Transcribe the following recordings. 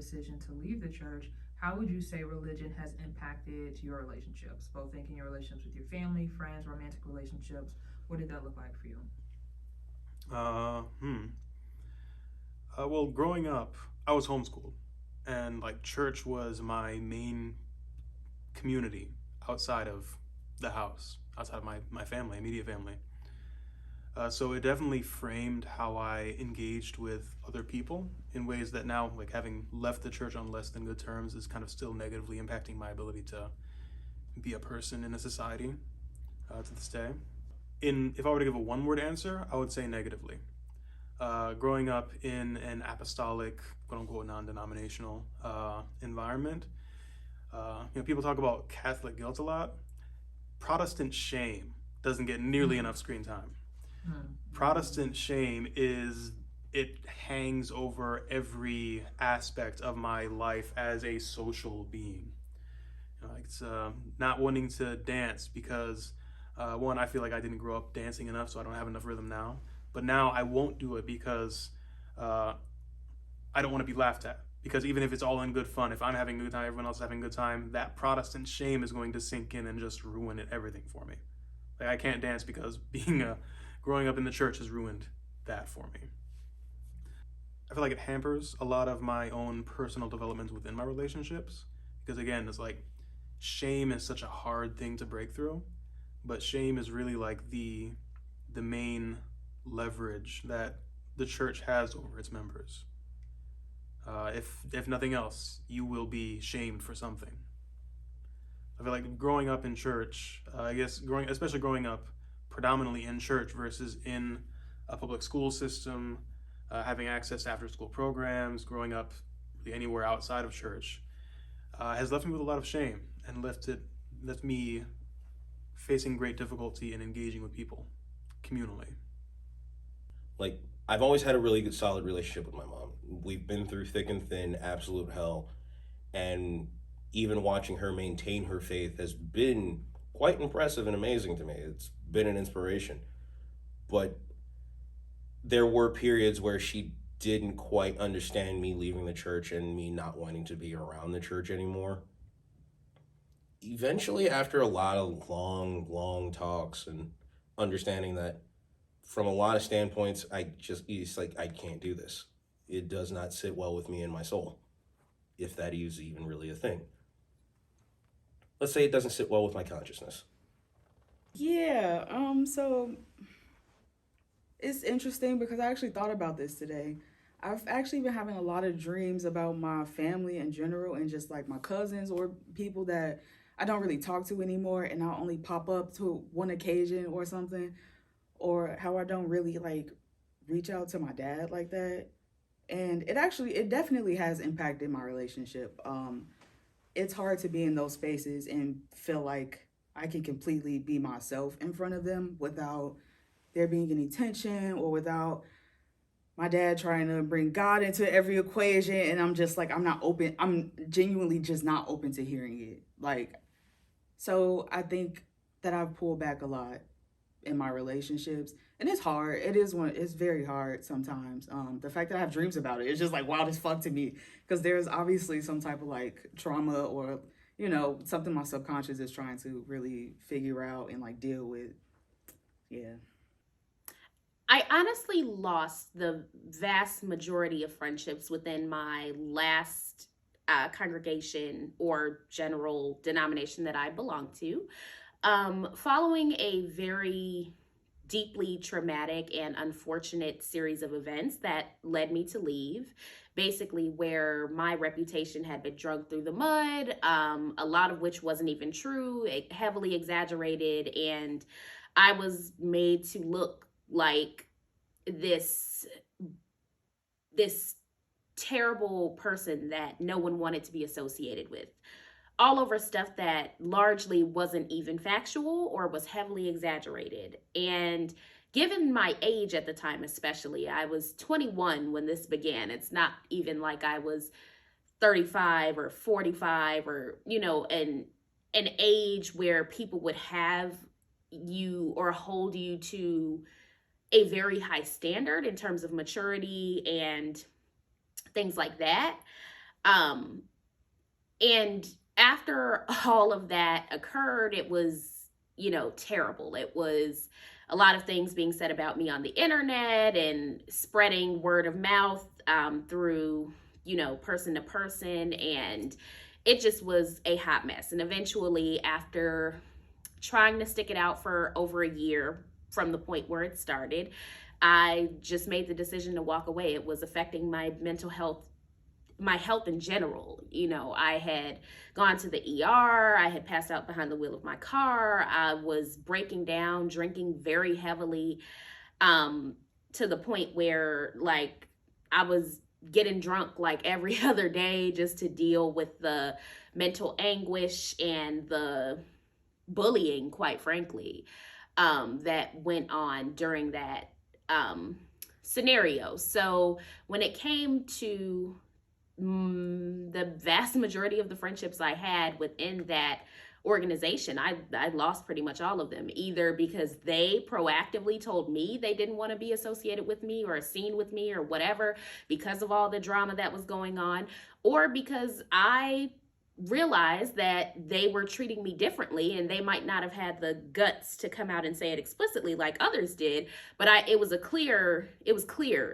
decision to leave the church, how would you say religion has impacted your relationships, both thinking your relationships with your family, friends, romantic relationships? What did that look like for you? Uh, hmm. Well, growing up, I was homeschooled, and like church was my main community outside of the house, outside of my family, immediate family. So it definitely framed how I engaged with other people in ways that now, like having left the church on less than good terms, is kind of still negatively impacting my ability to be a person in a society to this day. In if I were to give a one-word answer, I would say negatively. Growing up in an apostolic, quote unquote, non-denominational environment, people talk about Catholic guilt a lot. Protestant shame doesn't get nearly Mm, enough screen time. mm, Protestant shame is it hangs over every aspect of my life as a social being. It's not wanting to dance because one, I feel like I didn't grow up dancing enough, so I don't have enough rhythm now. But now I won't do it because uh, I don't want to be laughed at. Because even if it's all in good fun, if I'm having a good time, everyone else is having a good time, that Protestant shame is going to sink in and just ruin everything for me. Like I can't dance because being a growing up in the church has ruined that for me. I feel like it hampers a lot of my own personal development within my relationships because again, it's like shame is such a hard thing to break through, but shame is really like the main leverage that the church has over its members. If nothing else, you will be shamed for something. I feel like growing up in church, I guess especially growing up predominantly in church versus in a public school system, having access to after school programs, growing up really anywhere outside of church, has left me with a lot of shame and left me facing great difficulty in engaging with people communally. Like, I've always had a really good, solid relationship with my mom. We've been through thick and thin, absolute hell, and even watching her maintain her faith has been quite impressive and amazing to me. It's been an inspiration. But there were periods where she didn't quite understand me leaving the church and me not wanting to be around the church anymore. Eventually, after a lot of long, long talks and understanding that from a lot of standpoints, it's like, I can't do this. It does not sit well with me and my soul, if that is even really a thing. Let's say it doesn't sit well with my consciousness. Yeah, so it's interesting because I actually thought about this today. I've actually been having a lot of dreams about my family in general and just like my cousins or people that I don't really talk to anymore and I'll only pop up to one occasion or something, or how I don't really like reach out to my dad like that. And it definitely has impacted my relationship. It's hard to be in those spaces and feel like I can completely be myself in front of them without there being any tension or without my dad trying to bring God into every equation. And I'm just like, I'm not open. I'm genuinely just not open to hearing it. Like, so I think that I've pulled back a lot in my relationships. And it's hard. It's very hard sometimes. The fact that I have dreams about it, it's just like wild as fuck to me. Because there's obviously some type of like trauma or, something my subconscious is trying to really figure out and like deal with. Yeah. I honestly lost the vast majority of friendships within my last congregation or general denomination that I belong to. Following a very deeply traumatic and unfortunate series of events that led me to leave, basically, where my reputation had been dragged through the mud, a lot of which wasn't even true, heavily exaggerated, and I was made to look like this this terrible person that no one wanted to be associated with, all over stuff that largely wasn't even factual or was heavily exaggerated. And given my age at the time, especially, I was 21 when this began. It's not even like I was 35 or 45 or, an age where people would have you or hold you to a very high standard in terms of maturity and things like that. And after all of that occurred, it was, terrible. It was a lot of things being said about me on the internet and spreading word of mouth through, person to person. And it just was a hot mess. And eventually, after trying to stick it out for over a year from the point where it started, I just made the decision to walk away. It was affecting my mental health, my health in general. I had gone to the ER, I had passed out behind the wheel of my car, I was breaking down, drinking very heavily, to the point where like I was getting drunk like every other day just to deal with the mental anguish and the bullying, quite frankly, that went on during that scenario. So when it came to the vast majority of the friendships I had within that organization, I lost pretty much all of them, either because they proactively told me they didn't want to be associated with me or seen with me or whatever because of all the drama that was going on, or because I realized that they were treating me differently, and they might not have had the guts to come out and say it explicitly like others did, but it was clear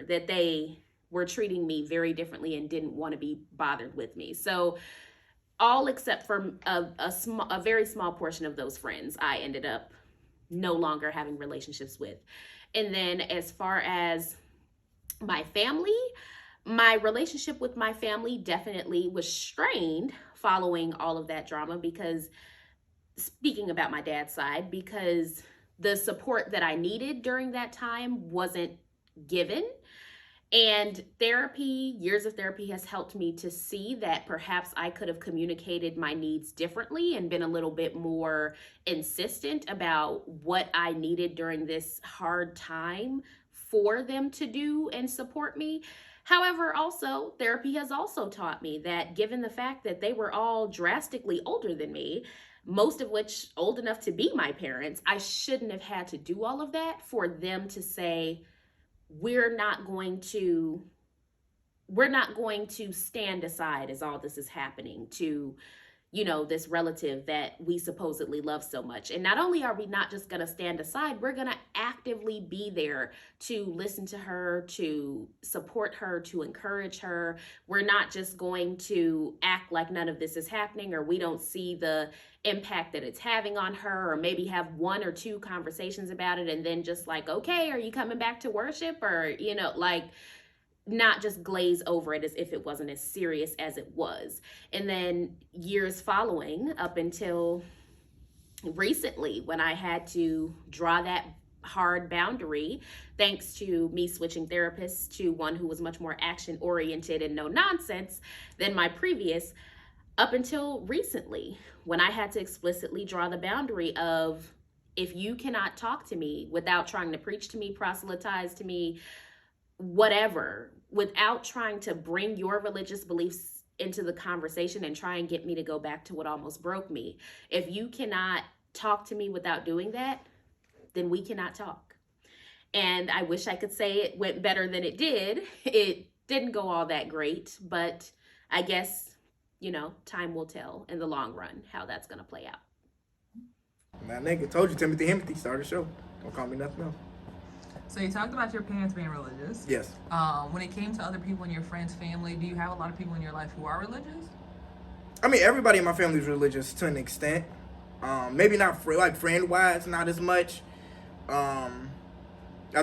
that they were treating me very differently and didn't want to be bothered with me. So all except for a very small portion of those friends, I ended up no longer having relationships with. And then as far as my family, my relationship with my family definitely was strained following all of that drama, because speaking about my dad's side, because the support that I needed during that time wasn't given. And years of therapy has helped me to see that perhaps I could have communicated my needs differently and been a little bit more insistent about what I needed during this hard time for them to do and support me. However, also, therapy has also taught me that given the fact that they were all drastically older than me, most of which old enough to be my parents, I shouldn't have had to do all of that for them to say, we're not going to stand aside as all this is happening to, this relative that we supposedly love so much. And not only are we not just going to stand aside, we're going to actively be there to listen to her, to support her, to encourage her. We're not just going to act like none of this is happening, or we don't see the impact that it's having on her, or maybe have one or two conversations about it and then just like, okay, are you coming back to worship? Or, not just glaze over it as if it wasn't as serious as it was. And then years following, up until recently, when I had to draw that hard boundary, thanks to me switching therapists to one who was much more action oriented and no nonsense than my previous, up until recently, when I had to explicitly draw the boundary of, if you cannot talk to me without trying to preach to me, proselytize to me, whatever, without trying to bring your religious beliefs into the conversation and try and get me to go back to what almost broke me. If you cannot talk to me without doing that, then we cannot talk. And I wish I could say it went better than it did. It didn't go all that great, but I guess, time will tell in the long run how that's going to play out. My nigga told you, Timothy started the show. Don't call me nothing else. So you talked about your parents being religious. Yes. When it came to other people in your friends' family, do you have a lot of people in your life who are religious? I mean, everybody in my family is religious to an extent. Maybe not friend-wise, not as much. I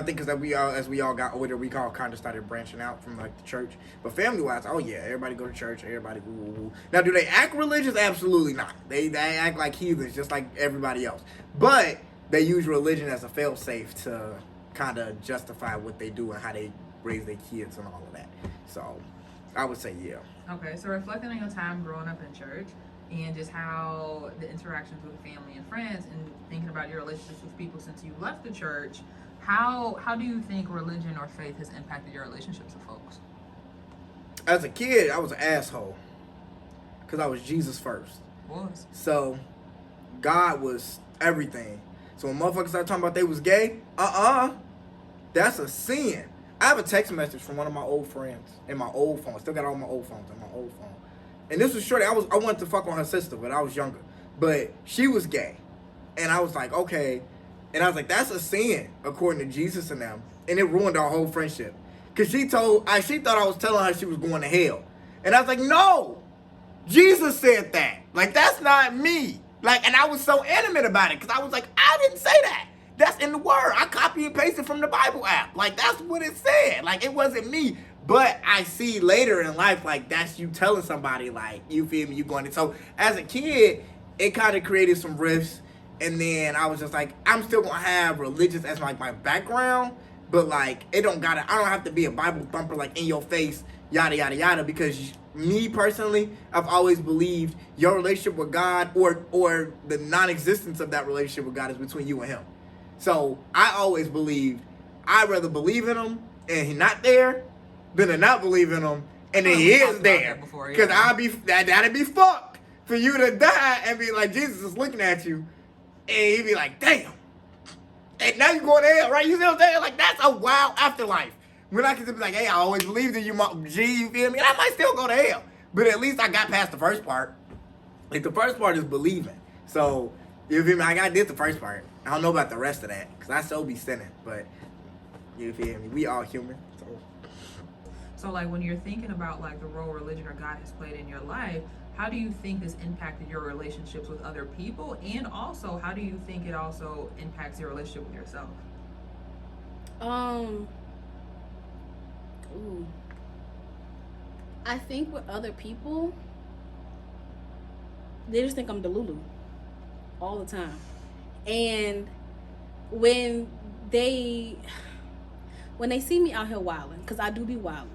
think because as we all got older, we all kind of started branching out from like the church. But family-wise, oh yeah, everybody go to church. Everybody woo. Now, do they act religious? Absolutely not. They act like heathens, just like everybody else. But they use religion as a fail-safe to kind of justify what they do and how they raise their kids and all of that. So I would say yeah. Okay, so reflecting on your time growing up in church and just how the interactions with family and friends, and thinking about your relationships with people since you left the church, how do you think religion or faith has impacted your relationships with folks? As a kid, I was an asshole because I was Jesus first. Was. So God was everything. So when motherfuckers started talking about they was gay, that's a sin. I have a text message from one of my old friends in my old phone. Still got all my old phones in my old phone. and this was shorty. I wanted to fuck on her sister, but I was younger. But she was gay, and I was like, okay, and I was like, that's a sin according to Jesus and them, and it ruined our whole friendship. Cause she thought I was telling her she was going to hell, and I was like, no, Jesus said that. Like, that's not me. Like, and I was so intimate about it, cause I was like, I didn't say that. That's in the word. I copy and pasted from the Bible app. Like, that's what it said. Like, it wasn't me. But I see later in life, like, that's you telling somebody, like, you feel me, you going to. So, as a kid, it kind of created some rifts. And then I was just like, I'm still going to have religious as, like, my background. But, like, I don't have to be a Bible thumper, like, in your face, yada, yada, yada. Because me, personally, I've always believed your relationship with God or the non-existence of that relationship with God is between you and him. So, I always believed I'd rather believe in him and he's not there than to not believe in him and then he is there. Because that'd be fucked for you to die and be like, Jesus is looking at you. And he'd be like, damn. And now you're going to hell, right? You see what I'm saying? Like, that's a wild afterlife. When I can just be like, hey, I always believed in you, G, you feel me? And I might still go to hell. But at least I got past the first part. Like, the first part is believing. So, you feel me? I did the first part. I don't know about the rest of that. Because I still be sinning. But, you feel me? We all human. So, like, when you're thinking about, like, the role religion or God has played in your life, how do you think this impacted your relationships with other people? And also, how do you think it also impacts your relationship with yourself? I think with other people, they just think I'm Delulu all the time. And when they see me out here wilding, because I do be wilding,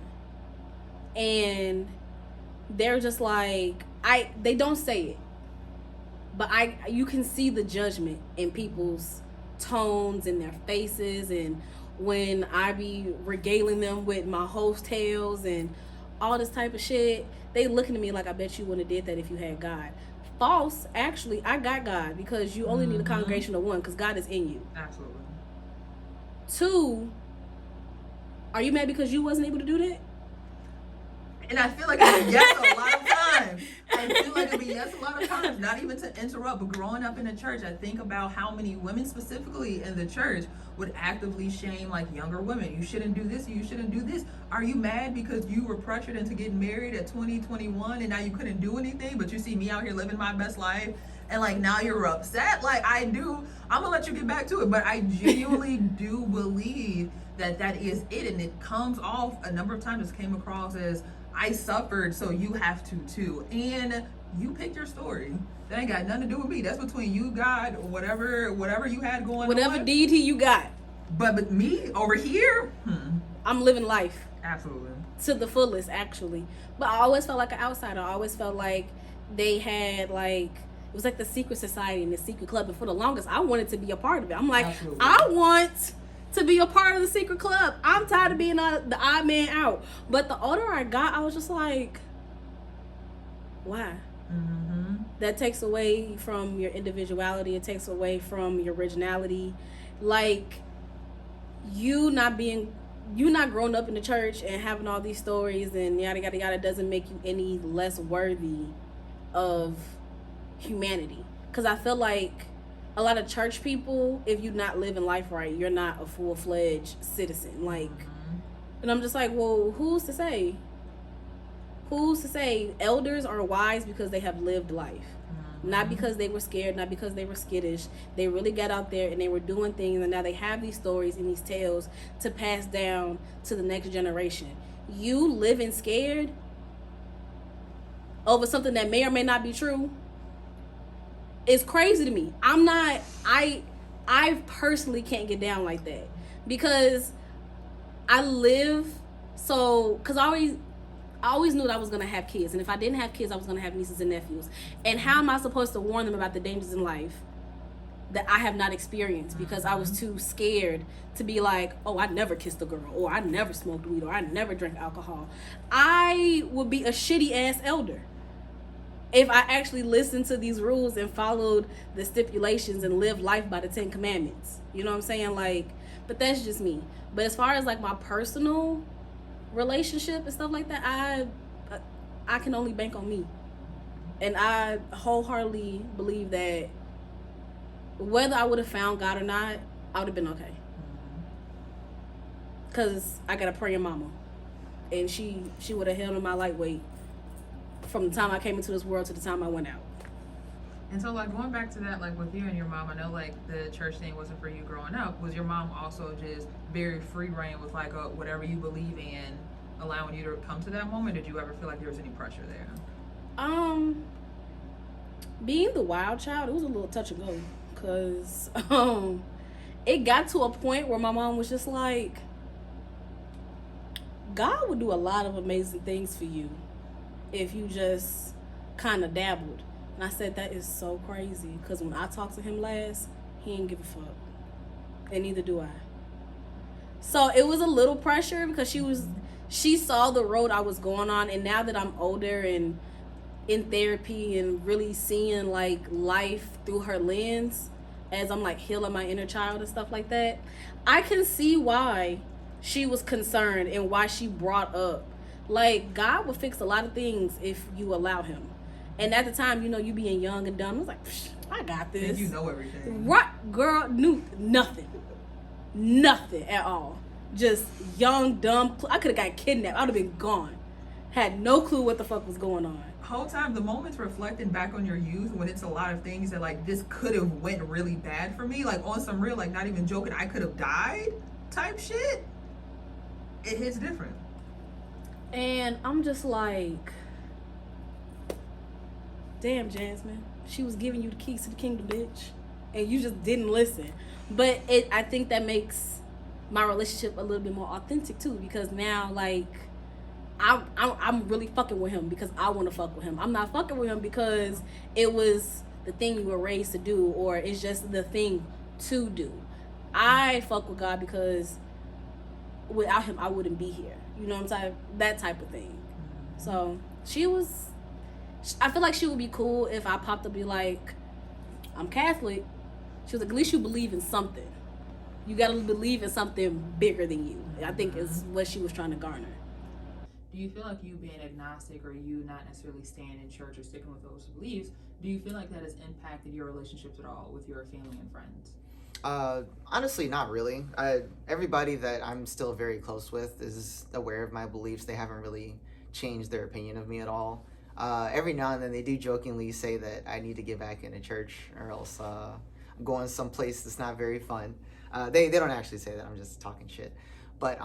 and they're just like, they don't say it, but you can see the judgment in people's tones and their faces, and when I be regaling them with my host tales and all this type of shit, they looking at me like, I bet you wouldn't have did that if you had God. False. Actually, I got God, because you only need a congregation of one, because God is in you. Absolutely. 2, are you mad because you wasn't able to do that? And I feel like it's yes a lot of times. I feel like it'll be yes a lot of times. Not even to interrupt, but growing up in the church, I think about how many women specifically in the church would actively shame, like, younger women. You shouldn't do this, you shouldn't do this. Are you mad because you were pressured into getting married at 20, 21 and now you couldn't do anything, but you see me out here living my best life and, like, now you're upset? Like, I'm gonna let you get back to it, but I genuinely do believe that is it, and it comes off a number of times. It came across as, I suffered, so you have to too. And you picked your story. That ain't got nothing to do with me. That's between you, God, or whatever you had going on. Whatever deity you got. But me over here, I'm living life. Absolutely. To the fullest, actually. But I always felt like an outsider. I always felt like they had, like, it was like the secret society and the secret club. And for the longest, I wanted to be a part of it. I'm like, absolutely. I want to be a part of the secret club. I'm tired of being the odd man out. But the older I got, I was just like, why? That takes away from your individuality. It takes away from your originality. Like, you not growing up in the church and having all these stories and yada yada yada doesn't make you any less worthy of humanity. Because I feel like a lot of church people, if you're not living life right, you're not a full-fledged citizen. Like, and I'm just like, well, who's to say? Who's to say? Elders are wise because they have lived life. Not because they were scared, not because they were skittish. They really got out there and they were doing things, and now they have these stories and these tales to pass down to the next generation. You living scared over something that may or may not be true, it's crazy to me. I personally can't get down like that, because I always knew that I was going to have kids, and if I didn't have kids, I was going to have nieces and nephews. And how am I supposed to warn them about the dangers in life that I have not experienced, because I was too scared to be like, oh, I never kissed a girl, or I never smoked weed, or I never drank alcohol. I would be a shitty ass elder if I actually listened to these rules and followed the stipulations and lived life by the 10 Commandments. You know what I'm saying? Like, but that's just me. But as far as like my personal relationship and stuff like that, I can only bank on me. And I wholeheartedly believe that whether I would have found God or not, I would have been okay. Cause I got a praying mama, and she would have held on my lightweight from the time I came into this world to the time I went out. And so, like, going back to that, like, with you and your mom, I know, like, the church thing wasn't for you growing up. Was your mom also just very free reign with, like, whatever you believe in, allowing you to come to that moment? Did you ever feel like there was any pressure there? Being the wild child, it was a little touch and go, cause it got to a point where my mom was just like, God would do a lot of amazing things for you if you just kind of dabbled. And I said, that is so crazy, because when I talked to him last, he didn't give a fuck. And neither do I. So it was a little pressure because she saw the road I was going on. And now that I'm older and in therapy and really seeing like life through her lens, as I'm like healing my inner child and stuff like that, I can see why she was concerned and why she brought up, like, God will fix a lot of things if you allow him. And at the time, you know, you being young and dumb, I was like, I got this. And you know everything. Right, girl, knew nothing. Nothing at all. Just young, dumb. I could have got kidnapped. I would have been gone. Had no clue what the fuck was going on. Whole time, the moments reflecting back on your youth when it's a lot of things that, like, this could have went really bad for me, like, on some real, like, not even joking, I could have died type shit, it hits different. And I'm just like, damn, Jasmine, she was giving you the keys to the kingdom, bitch, and you just didn't listen. But I think that makes my relationship a little bit more authentic too, because now, like, I'm really fucking with him because I want to fuck with him. I'm not fucking with him because it was the thing you were raised to do, or it's just the thing to do. I fuck with God because without him I wouldn't be here. You know what I'm saying? That type of thing. So I feel like she would be cool if I popped up and be like, I'm Catholic. She was like, at least you believe in something. You gotta believe in something bigger than you. I think is what she was trying to garner. Do you feel like you being agnostic, or you not necessarily staying in church or sticking with those beliefs, do you feel like that has impacted your relationships at all with your family and friends? Honestly, not really. Everybody that I'm still very close with is aware of my beliefs. They haven't really changed their opinion of me at all. Every now and then they do jokingly say that I need to get back into church, or else I'm going someplace that's not very fun. They don't actually say that. I'm just talking shit. But,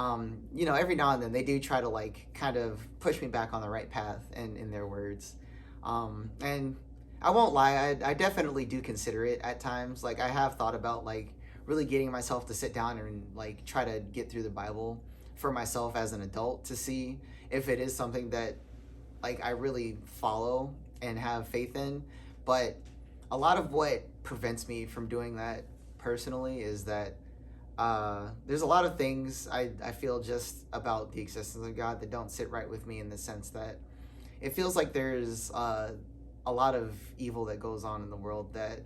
you know, every now and then they do try to, like, kind of push me back on the right path in their words. And I won't lie, I definitely do consider it at times. Like, I have thought about, like, really getting myself to sit down and, like, try to get through the Bible for myself as an adult to see if it is something that, like, I really follow and have faith in. But a lot of what prevents me from doing that personally is that there's a lot of things I feel just about the existence of God that don't sit right with me, in the sense that it feels like there's a lot of evil that goes on in the world that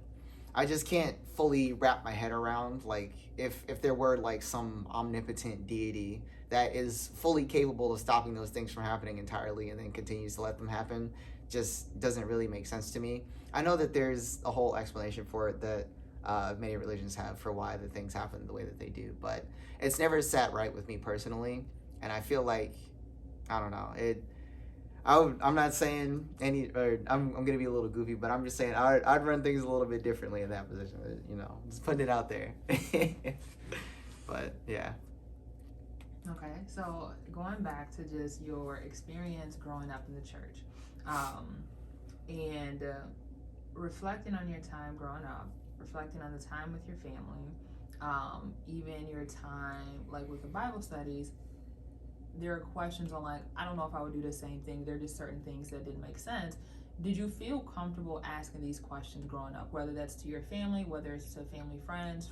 I just can't fully wrap my head around. Like, if there were, like, some omnipotent deity that is fully capable of stopping those things from happening entirely and then continues to let them happen, just doesn't really make sense to me. I know that there's a whole explanation for it that many religions have for why the things happen the way that they do, but it's never sat right with me personally. And I feel like, I don't know, I'm not saying I'm gonna be a little goofy, but I'm just saying I'd run things a little bit differently in that position, you know, just putting it out there. But yeah. Okay, so going back to just your experience growing up in the church, and reflecting on your time growing up, reflecting on the time with your family, even your time like with the Bible studies, there are questions on, like, I don't know if I would do the same thing. There are just certain things that didn't make sense. Did you feel comfortable asking these questions growing up, whether that's to your family, whether it's to family, friends,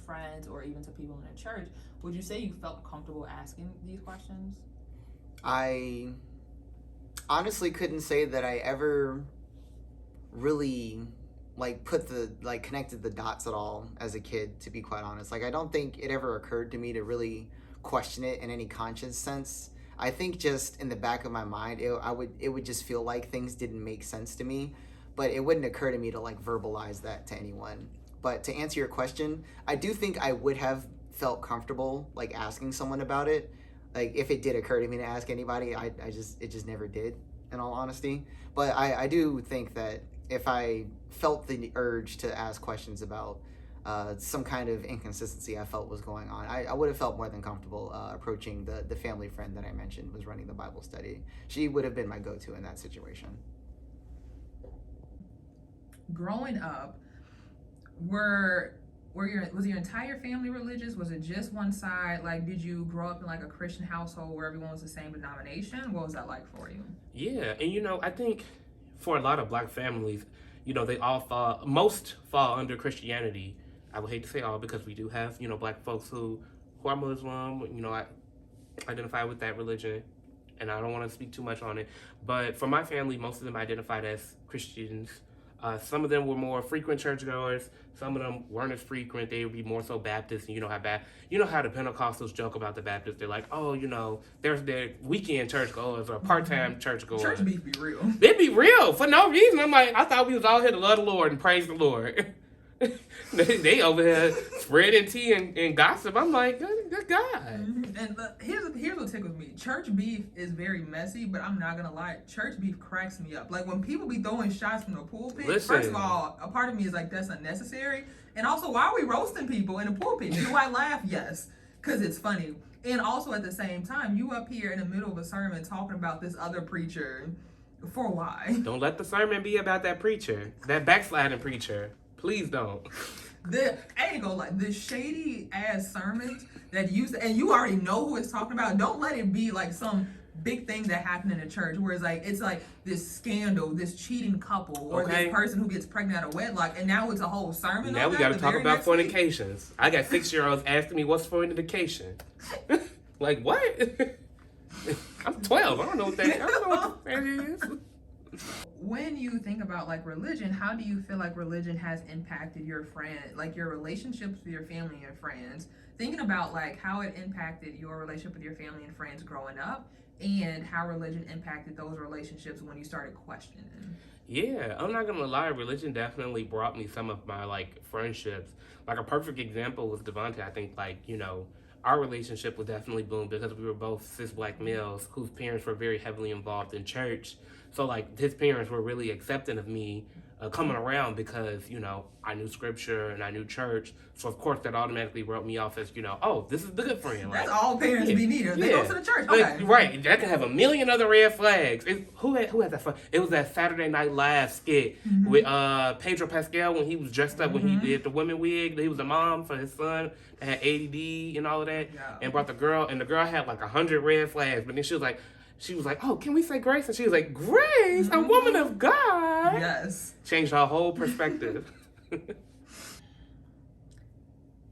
or even to people in the church? Would you say you felt comfortable asking these questions? I honestly couldn't say that I ever really, like, connected the dots at all as a kid, to be quite honest. Like, I don't think it ever occurred to me to really question it in any conscious sense. I think just in the back of my mind, it would just feel like things didn't make sense to me. but it wouldn't occur to me to like verbalize that to anyone. But to answer your question, I do think I would have felt comfortable like asking someone about it. Like if it did occur to me to ask anybody, it just never did, in all honesty. But I do think that if I felt the urge to ask questions about some kind of inconsistency I felt was going on, I would have felt more than comfortable approaching the family friend that I mentioned was running the Bible study. She would have been my go-to in that situation. Growing up, was your entire family religious? Was it just one side? Like, did you grow up in like a Christian household where everyone was the same denomination? What was that like for you? Yeah, and I think for a lot of black families, they most fall under Christianity. I would hate to say all because we do have, black folks who are Muslim, I identify with that religion, and I don't want to speak too much on it. But for my family, most of them identified as Christians. Some of them were more frequent churchgoers. Some of them weren't as frequent. They would be more so Baptist. And how the Pentecostals joke about the Baptists. They're like, oh, there's their weekend churchgoers or part-time churchgoers. Church beef be real. They be real for no reason. I'm like, I thought we was all here to love the Lord and praise the Lord. they over here spreading tea and gossip. I'm like, good God. And here's what tickles me. Church beef is very messy, but I'm not gonna lie. Church beef cracks me up. Like when people be throwing shots from the pulpit. Listen. First of all, a part of me is like, that's unnecessary. And also, why are we roasting people in the pulpit? Do I laugh? Yes, because it's funny. And also at the same time, you up here in the middle of a sermon talking about this other preacher. For why? Don't let the sermon be about that preacher, that backsliding preacher. Please don't. I ain't gonna lie, the shady ass sermons that and you already know who it's talking about. Don't let it be like some big thing that happened in a church where it's like this scandal, this cheating couple, or this person who gets pregnant out of wedlock, and now it's a whole sermon. Now we got to talk about fornications. I got 6-year-olds asking me what's fornication. Like what? I'm 12. I don't know what that is. When you think about like religion, how do you feel like religion has impacted your your relationships with your family and friends? Thinking about like how it impacted your relationship with your family and friends growing up, and how religion impacted those relationships when you started questioning. Yeah, I'm not gonna lie. Religion definitely brought me some of my like friendships. Like a perfect example was Devontae. I think our relationship was definitely boom because we were both cis black males whose parents were very heavily involved in church. So like his parents were really accepting of me coming around because I knew scripture and I knew church. So of course that automatically wrote me off as oh, this is the good friend. That's all parents be needing. They go to the church. Okay. Right. That can have a million other red flags. Who had that fun? It was that Saturday Night Live skit with Pedro Pascal when he was dressed up when he did the women wig. He was a mom for his son that had ADD and all of that, and brought the girl, and the girl had like 100 red flags, but then she was like, oh, can we say grace? And she was like, grace, a woman of God. Yes. Changed our whole perspective.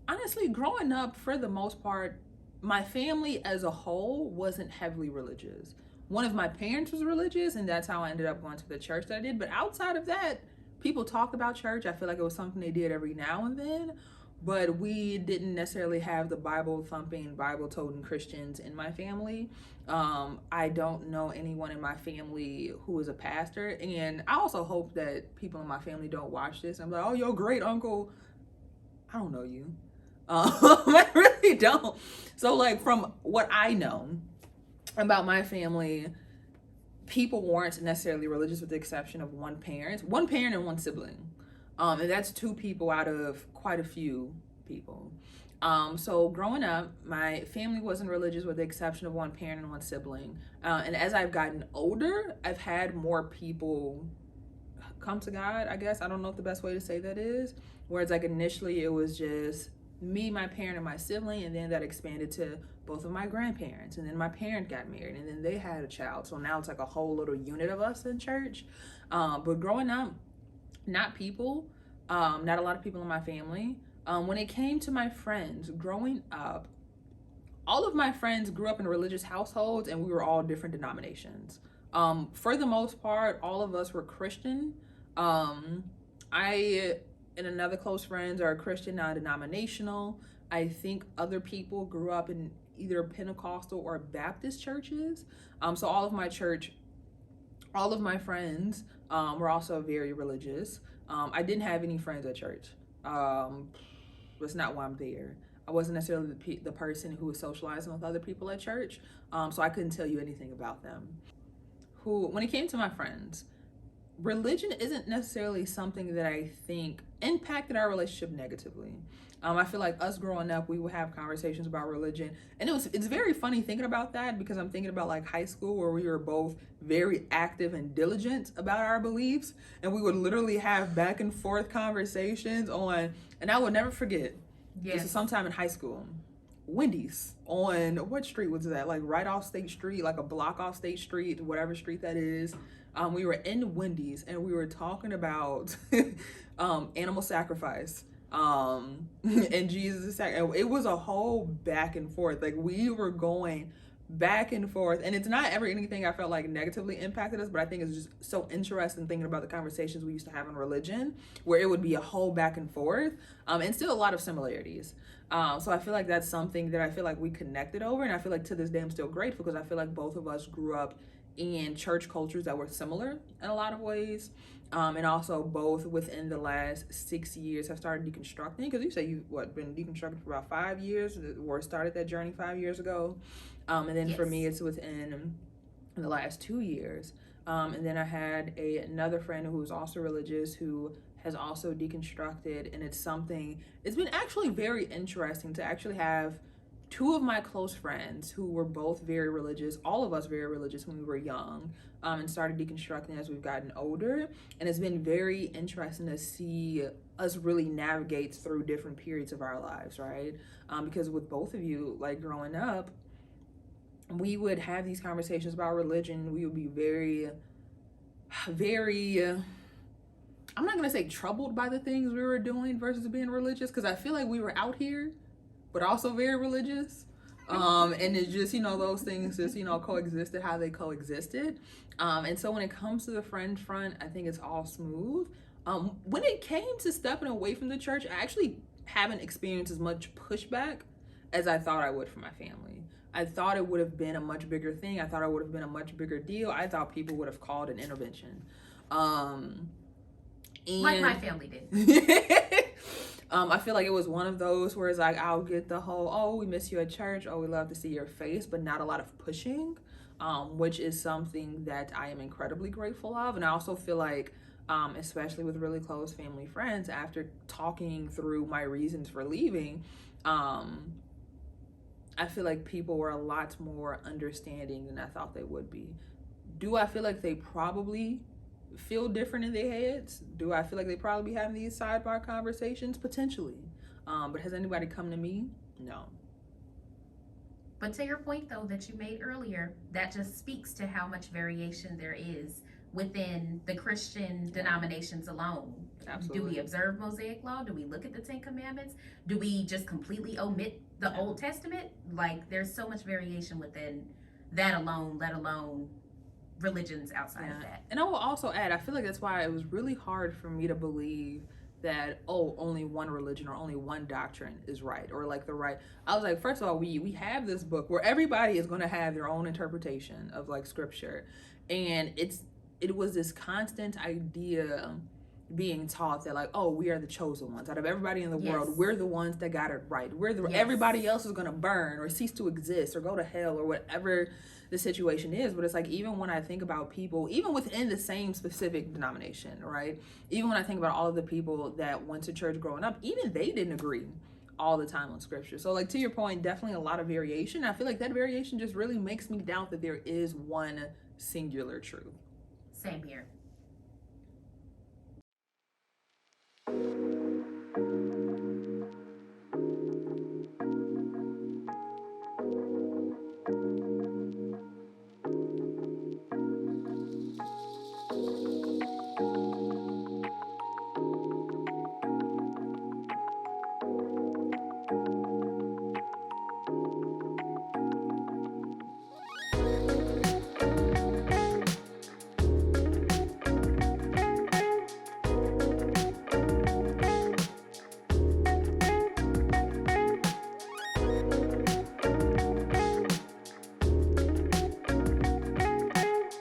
Honestly, growing up, for the most part, my family as a whole wasn't heavily religious. One of my parents was religious, and that's how I ended up going to the church that I did. But outside of that, people talked about church. I feel like it was something they did every now and then. But we didn't necessarily have the Bible-thumping, Bible-toting Christians in my family. I don't know anyone in my family who is a pastor. And I also hope that people in my family don't watch this. I'm like, oh, your great uncle. I don't know you. I really don't. So like from what I know about my family, people weren't necessarily religious with the exception of one parent and one sibling. And that's 2 people out of quite a few people. So growing up, my family wasn't religious with the exception of one parent and one sibling. And as I've gotten older, I've had more people come to God, I guess. I don't know if the best way to say that is. Whereas like initially it was just me, my parent, and my sibling, and then that expanded to both of my grandparents. And then my parent got married, and then they had a child. So now it's like a whole little unit of us in church. But growing up, not a lot of people in my family. When it came to my friends, growing up, all of my friends grew up in religious households, and we were all different denominations. For the most part, all of us were Christian. I and another close friends are Christian, non-denominational. I think other people grew up in either Pentecostal or Baptist churches. So all of my church all of my friends were also very religious. I didn't have any friends at church. That's not why I'm there. I wasn't necessarily the person who was socializing with other people at church, so I couldn't tell you anything about them. When it came to my friends, religion isn't necessarily something that I think impacted our relationship negatively. I feel like us growing up, we would have conversations about religion, and it's very funny thinking about that, because I'm thinking about like high school, where we were both very active and diligent about our beliefs, and we would literally have back and forth conversations on, and I will never forget. Yes. This is sometime in high school. Wendy's on, what street was that? Like right off State Street, like a block off State Street, whatever street that is. We were in Wendy's and we were talking about animal sacrifice. And Jesus, it was a whole back and forth. Like we were going back and forth, and it's not ever anything I felt like negatively impacted us, but I think it's just so interesting thinking about the conversations we used to have in religion, where it would be a whole back and forth, and still a lot of similarities. So I feel like that's something that I feel like we connected over, and I feel like to this day I'm still grateful, because I feel like both of us grew up in church cultures that were similar in a lot of ways, and also both within the last 6 years have started deconstructing, because you say you've been deconstructing for about 5 years, or started that journey 5 years ago, and then for me it's within the last 2 years, and then I had another friend who was also religious who has also deconstructed, and it's been actually very interesting to actually have two of my close friends who were both very religious, all of us very religious when we were young, and started deconstructing as we've gotten older. And it's been very interesting to see us really navigate through different periods of our lives, right? Because with both of you, like growing up, we would have these conversations about religion. We would be very, very, I'm not gonna say troubled by the things we were doing versus being religious, because I feel like we were out here, but also very religious. And it's just, those things just, coexisted how they coexisted. And so when it comes to the friend front, I think it's all smooth. When it came to stepping away from the church, I actually haven't experienced as much pushback as I thought I would from my family. I thought it would have been a much bigger thing. I thought it would have been a much bigger deal. I thought people would have called an intervention. Like my family did. I feel like it was one of those where it's like, I'll get the whole, oh, we miss you at church, oh, we love to see your face, but not a lot of pushing, which is something that I am incredibly grateful of. And I also feel like, especially with really close family friends, after talking through my reasons for leaving, I feel like people were a lot more understanding than I thought they would be. Do I feel like they probably feel different in their heads? Do I feel like they probably be having these sidebar conversations? Potentially. But has anybody come to me? No. But to your point, though, that you made earlier, that just speaks to how much variation there is within the Christian denominations alone. Absolutely. Do we observe Mosaic law? Do we look at the 10 Commandments? Do we just completely omit the Old Testament? Like, there's so much variation within that alone, let alone religions outside of that. And I will also add, I feel like that's why it was really hard for me to believe that, only one religion or only one doctrine is right, or like the right. I was like, first of all, we have this book where everybody is going to have their own interpretation of like scripture, and it was this constant idea being taught that like, we are the chosen ones out of everybody in the world. We're the ones that got it right. Everybody else is going to burn or cease to exist or go to hell or whatever the situation is. But it's like, even when I think about people, even within the same specific denomination, right? Even when I think about all of the people that went to church growing up, even they didn't agree all the time on scripture. So like, to your point, definitely a lot of variation. I feel like that variation just really makes me doubt that there is one singular truth. Same here.